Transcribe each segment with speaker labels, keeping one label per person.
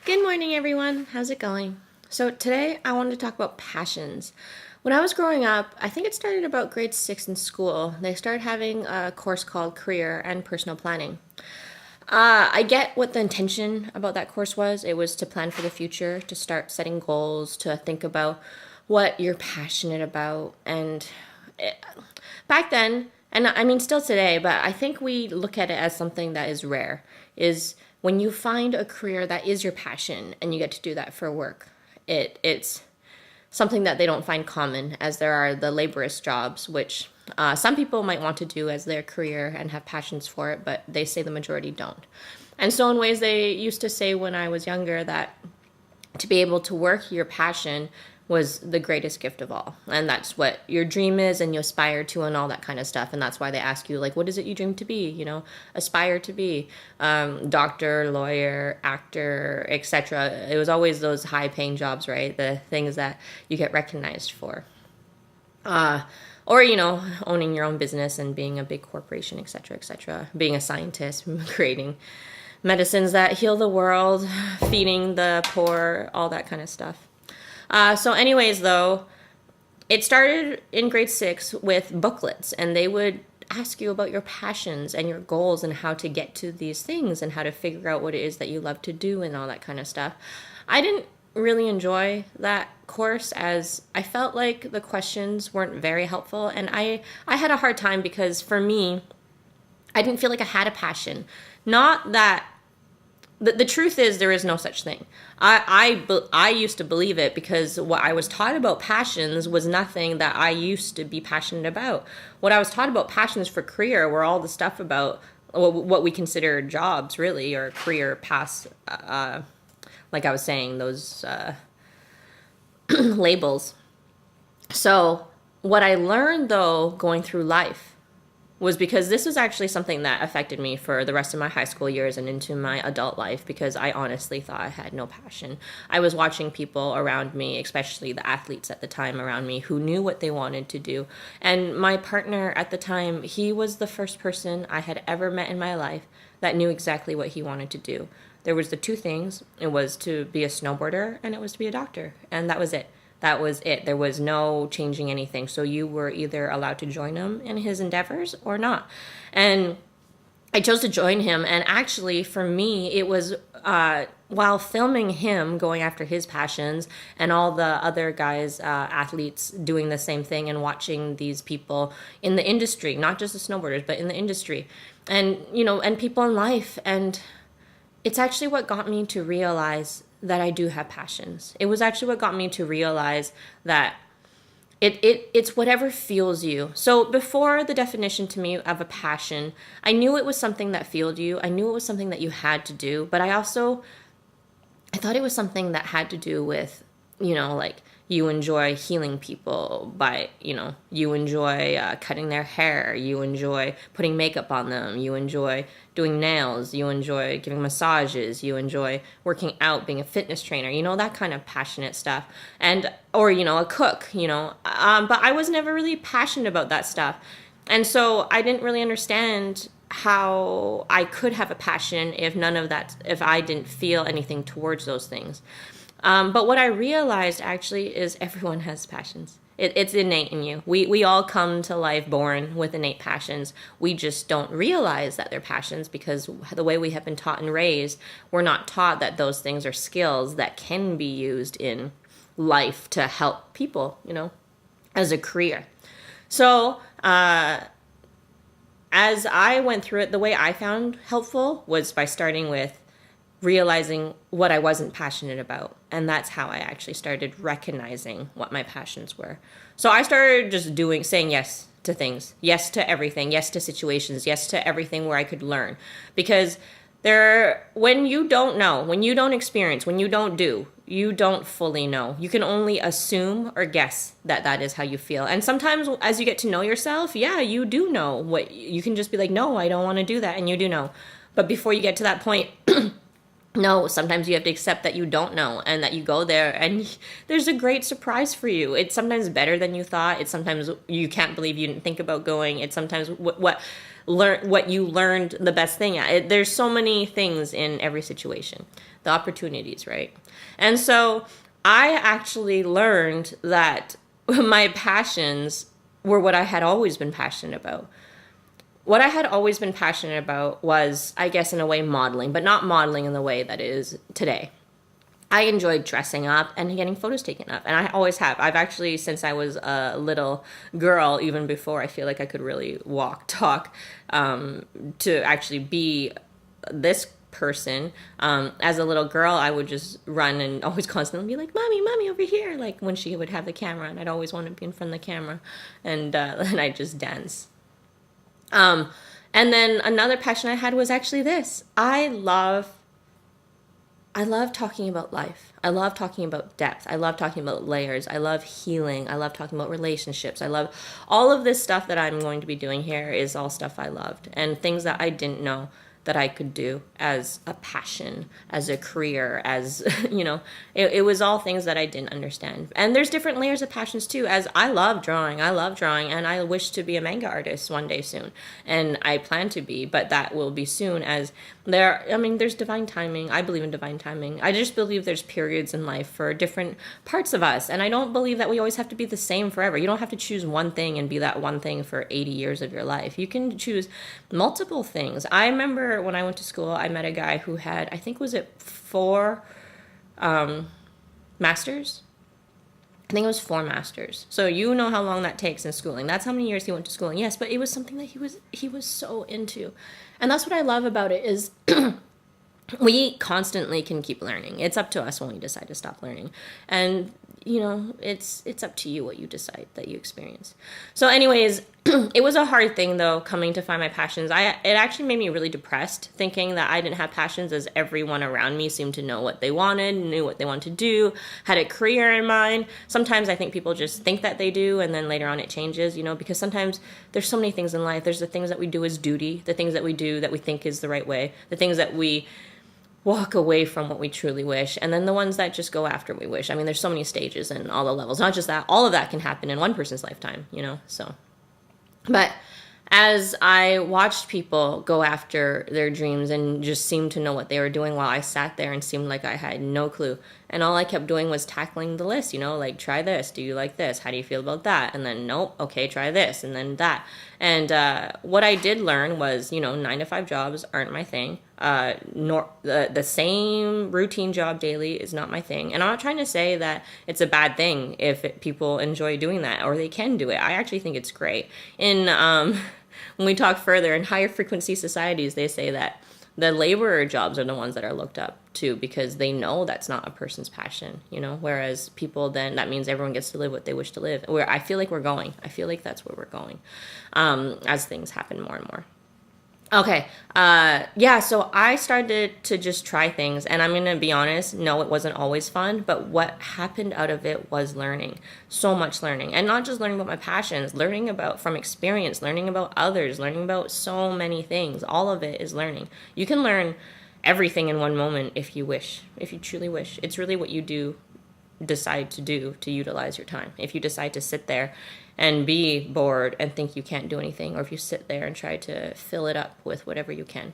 Speaker 1: Good morning, everyone. How's it going? So, today I wanted to talk about passions. When I was growing up, I think it started about grade six in school. They started having a course called Career and Personal Planning. I get what the intention about that course was. It was to plan for the future, to start setting goals, to think about what you're passionate about. It, Back then, and I mean still today, but I think we look at it as something that is rare, is when you find a career that is your passion and you get to do that for work. It's something that they don't find common, as there are the laborious jobs, which some people might want to do as their career and have passions for it, but they say the majority don't. And so, in ways, they used to say when I was younger that to be able to work your passion was the greatest gift of all. And that's what your dream is and you aspire to and all that kind of stuff. And that's why they ask you, like, what is it you dream to be? You know, aspire to be doctor, lawyer, actor, etc. It was always those high paying jobs, right? The things that you get recognized for. Or, you know, owning your own business and being a big corporation, etc., etc. Being a scientist, creating medicines that heal the world, feeding the poor, all that kind of stuff. So anyways, though, it started in grade six with booklets, and they would ask you about your passions and your goals and how to get to these things and how to figure out what it is that you love to do and all that kind of stuff. I didn't really enjoy that course, as I felt like the questions weren't very helpful, and I had a hard time because for me, I didn't feel like I had a passion. Not that the truth is there is no such thing. I used to believe it because what I was taught about passions was nothing that I used to be passionate about. What I was taught about passions for career were all the stuff about what we consider jobs, really, or career paths. Like I was saying, those labels. So what I learned, though, going through life was, because this was actually something that affected me for the rest of my high school years and into my adult life, because I honestly thought I had no passion. I was watching people around me, especially the athletes at the time around me, who knew what they wanted to do. And my partner at the time, he was the first person I had ever met in my life that knew exactly what he wanted to do. There was the two things. It was to be a snowboarder and it was to be a doctor. And that was it. That was it. There was no changing anything. So you were either allowed to join him in his endeavors or not. And I chose to join him. And actually, for me, it was while filming him going after his passions and all the other guys, athletes, doing the same thing, and watching these people in the industry, not just the snowboarders, but in the industry, and, you know, and people in life. And it's actually what got me to realize that I do have passions. It was actually what got me to realize that it's whatever fuels you. So before, the definition to me of a passion, I knew it was something that fueled you. I knew it was something that you had to do, but I thought it was something that had to do with, you know, like, you enjoy healing people by, you know, you enjoy cutting their hair, you enjoy putting makeup on them, you enjoy doing nails, you enjoy giving massages, you enjoy working out, being a fitness trainer, you know, that kind of passionate stuff. And, or, you know, a cook, you know, but I was never really passionate about that stuff. And so I didn't really understand how I could have a passion if I didn't feel anything towards those things. But what I realized actually is everyone has passions. It's innate in you. We all come to life born with innate passions. We just don't realize that they're passions because the way we have been taught and raised, we're not taught that those things are skills that can be used in life to help people, you know, as a career. So, as I went through it, the way I found helpful was by starting with realizing what I wasn't passionate about. And that's how I actually started recognizing what my passions were. So I started just saying yes to things, yes to everything, yes to situations, yes to everything where I could learn. Because when you don't know, when you don't experience, when you don't do, you don't fully know. You can only assume or guess that is how you feel. And sometimes as you get to know yourself, yeah, you do know what you can just be like, no, I don't want to do that. And you do know. But before you get to that point, no, sometimes you have to accept that you don't know and that you go there and there's a great surprise for you. It's sometimes better than you thought. It's sometimes you can't believe you didn't think about going. It's sometimes what learn what you learned the best thing at. There's so many things in every situation, the opportunities, right? And so I actually learned that my passions were what I had always been passionate about. What I had always been passionate about was, I guess, in a way, modeling, but not modeling in the way that it is today. I enjoyed dressing up and getting photos taken up. And I always have. I've actually, since I was a little girl, even before I feel like I could really walk, talk, to actually be this person. As a little girl, I would just run and always constantly be like, "Mommy, mommy, over here!" Like when she would have the camera, and I'd always want to be in front of the camera, and and I'd just dance. And then another passion I had was actually this. I love talking about life. I love talking about depth. I love talking about layers. I love healing. I love talking about relationships. I love all of this stuff that I'm going to be doing here is all stuff I loved and things that I didn't know that I could do as a passion, as a career, as, it was all things that I didn't understand. And there's different layers of passions too, as I love drawing, and I wish to be a manga artist one day soon. And I plan to be, but that will be soon as there's divine timing. I believe in divine timing. I just believe there's periods in life for different parts of us. And I don't believe that we always have to be the same forever. You don't have to choose one thing and be that one thing for 80 years of your life. You can choose multiple things. I remember when I went to school, I met a guy who had, I think, was it 4 masters? I think it was 4 masters. So you know how long that takes in schooling. That's how many years he went to schooling. Yes, but it was something that he was so into. And that's what I love about it is we constantly can keep learning. It's up to us when we decide to stop learning. And it's up to you what you decide that you experience. So anyways, it was a hard thing though, coming to find my passions. It actually made me really depressed, thinking that I didn't have passions as everyone around me seemed to know what they wanted, knew what they wanted to do, had a career in mind. Sometimes I think people just think that they do, and then later on it changes, because sometimes there's so many things in life. There's the things that we do as duty, the things that we do that we think is the right way, the things that we walk away from what we truly wish, and then the ones that just go after we wish. There's so many stages and all the levels. Not just that, all of that can happen in one person's lifetime, so. But as I watched people go after their dreams and just seemed to know what they were doing while I sat there and seemed like I had no clue. And all I kept doing was tackling the list, like, try this. Do you like this? How do you feel about that? And then, nope, okay, try this. And then that. And what I did learn was, 9-to-5 jobs aren't my thing. The same routine job daily is not my thing. And I'm not trying to say that it's a bad thing if people enjoy doing that or they can do it. I actually think it's great. When we talk further, in higher frequency societies, they say that the laborer jobs are the ones that are looked up to because they know that's not a person's passion, whereas people, then that means everyone gets to live what they wish to live. Where I feel like we're going. I feel like that's where we're going as things happen more and more. Okay, so I started to just try things, and I'm going to be honest, no, it wasn't always fun, but what happened out of it was learning, so much learning, and not just learning about my passions, learning about from experience, learning about others, learning about so many things. All of it is learning. You can learn everything in one moment if you wish, if you truly wish. It's really what you decide to do to utilize your time. If you decide to sit there and be bored and think you can't do anything, or if you sit there and try to fill it up with whatever you can.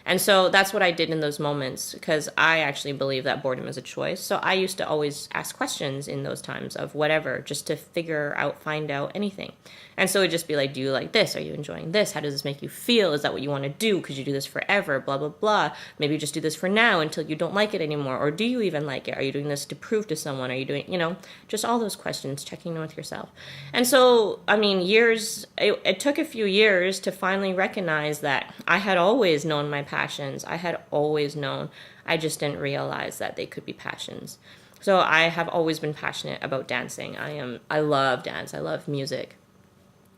Speaker 1: And so that's what I did in those moments, because I actually believe that boredom is a choice. So I used to always ask questions in those times of whatever, just to find out anything. And so it'd just be like, do you like this? Are you enjoying this? How does this make you feel? Is that what you want to do? Could you do this forever? Blah, blah, blah. Maybe you just do this for now until you don't like it anymore. Or do you even like it? Are you doing this to prove to someone? Are you doing, just all those questions, checking in with yourself. And so, it took a few years to finally recognize that I had always known my passions. I had always known. I just didn't realize that they could be passions. So I have always been passionate about dancing. I love dance. I love music.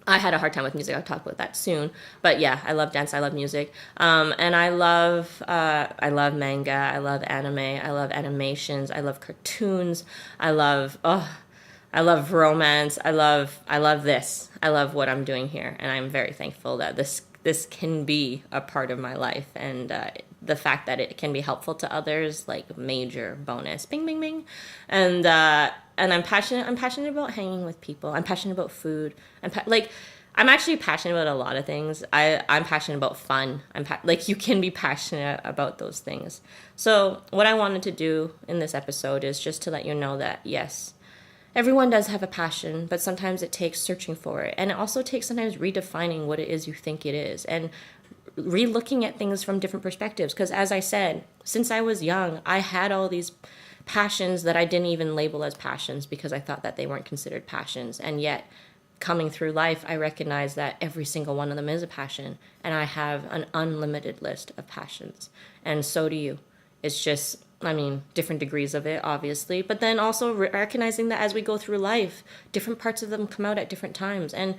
Speaker 1: I had a hard time with music. I'll talk about that soon. But yeah, I love dance. I love music. And I love manga. I love anime. I love animations. I love cartoons. I love romance. I love this. I love what I'm doing here. And I'm very thankful that this can be a part of my life. And the fact that it can be helpful to others, like, major bonus. Bing, bing, bing. And I'm passionate about hanging with people. I'm passionate about food. I'm actually passionate about a lot of things. I'm passionate about fun. Like you can be passionate about those things. So what I wanted to do in this episode is just to let you know that yes, everyone does have a passion, but sometimes it takes searching for it, and it also takes sometimes redefining what it is you think it is, and re-looking at things from different perspectives. Because as I said, since I was young, I had all these passions that I didn't even label as passions because I thought that they weren't considered passions, and yet coming through life, I recognize that every single one of them is a passion, and I have an unlimited list of passions, and so do you. It's just, I mean, different degrees of it, obviously, but then also recognizing that as we go through life, different parts of them come out at different times, and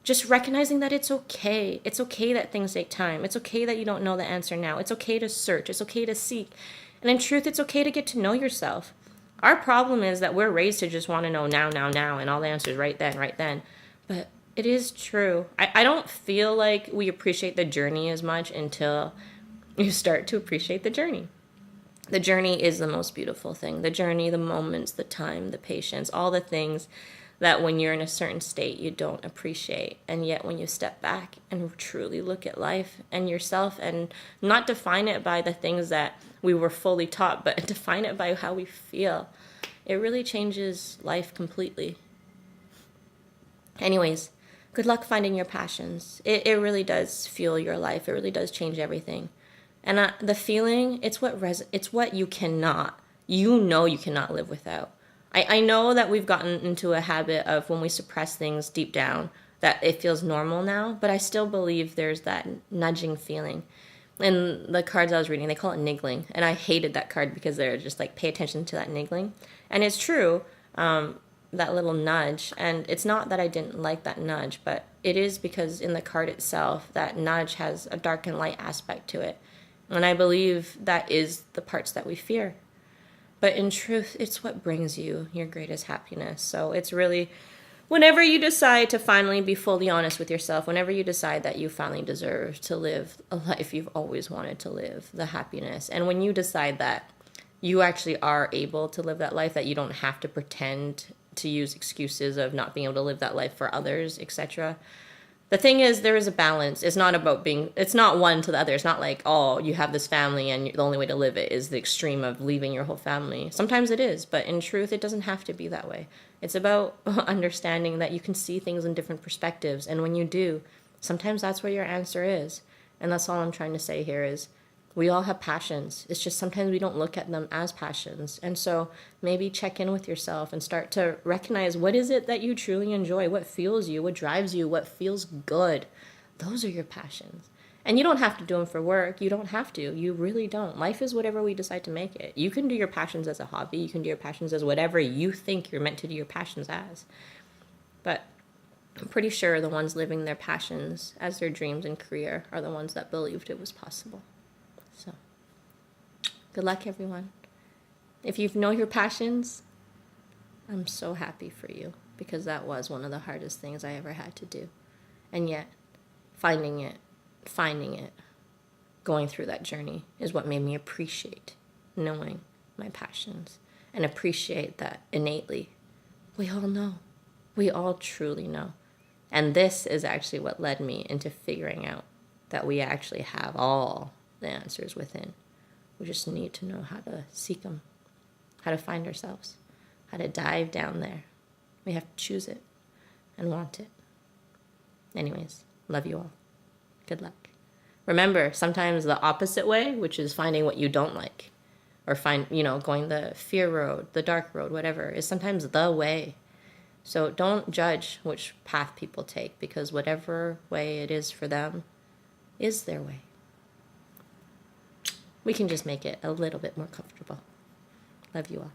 Speaker 1: just recognizing that it's okay. It's okay that things take time. It's okay that you don't know the answer now. It's okay to search. It's okay to seek. And in truth, it's okay to get to know yourself. Our problem is that we're raised to just want to know now, now, now, and all the answers right then, right then. But it is true. I don't feel like we appreciate the journey as much until you start to appreciate the journey. The journey is the most beautiful thing. The journey, the moments, the time, the patience, all the things that when you're in a certain state you don't appreciate. And yet when you step back and truly look at life and yourself and not define it by the things that we were fully taught, but define it by how we feel, it really changes life completely. Anyways, good luck finding your passions. It really does fuel your life. It really does change everything. And the feeling, it's what you cannot, you cannot live without. I know that we've gotten into a habit of when we suppress things deep down, that it feels normal now, but I still believe there's that nudging feeling. In the cards I was reading, they call it niggling. And I hated that card because they're just like, pay attention to that niggling. And it's true. That little nudge, and it's not that I didn't like that nudge, but it is because in the card itself that nudge has a dark and light aspect to it, and I believe that is the parts that we fear, but in truth it's what brings you your greatest happiness. So it's really, whenever you decide to finally be fully honest with yourself, whenever you decide that you finally deserve to live a life you've always wanted to live, the happiness, and when you decide that you actually are able to live that life, that you don't have to pretend to use excuses of not being able to live that life for others, etc. The thing is, there is a balance. It's not about it's not one to the other. It's not like, oh, you have this family and the only way to live it is the extreme of leaving your whole family. Sometimes it is, but in truth, it doesn't have to be that way. It's about understanding that you can see things in different perspectives. And when you do, sometimes that's where your answer is. And that's all I'm trying to say here is, we all have passions. It's just sometimes we don't look at them as passions. And so maybe check in with yourself and start to recognize, what is it that you truly enjoy? What fuels you? What drives you? What feels good? Those are your passions. And you don't have to do them for work. You don't have to. You really don't. Life is whatever we decide to make it. You can do your passions as a hobby. You can do your passions as whatever you think you're meant to do your passions as. But I'm pretty sure the ones living their passions as their dreams and career are the ones that believed it was possible. So, good luck, everyone. If you know your passions, I'm so happy for you, because that was one of the hardest things I ever had to do. And yet, finding it, going through that journey is what made me appreciate knowing my passions and appreciate that innately. We all know. We all truly know. And this is actually what led me into figuring out that we actually have all the answers within. We just need to know how to seek them, how to find ourselves, how to dive down there. We have to choose it and want it. Anyways, love you all. Good luck. Remember, sometimes the opposite way, which is finding what you don't like, or going the fear road, the dark road, whatever, is sometimes the way. So don't judge which path people take, because whatever way it is for them is their way. We can just make it a little bit more comfortable. Love you all.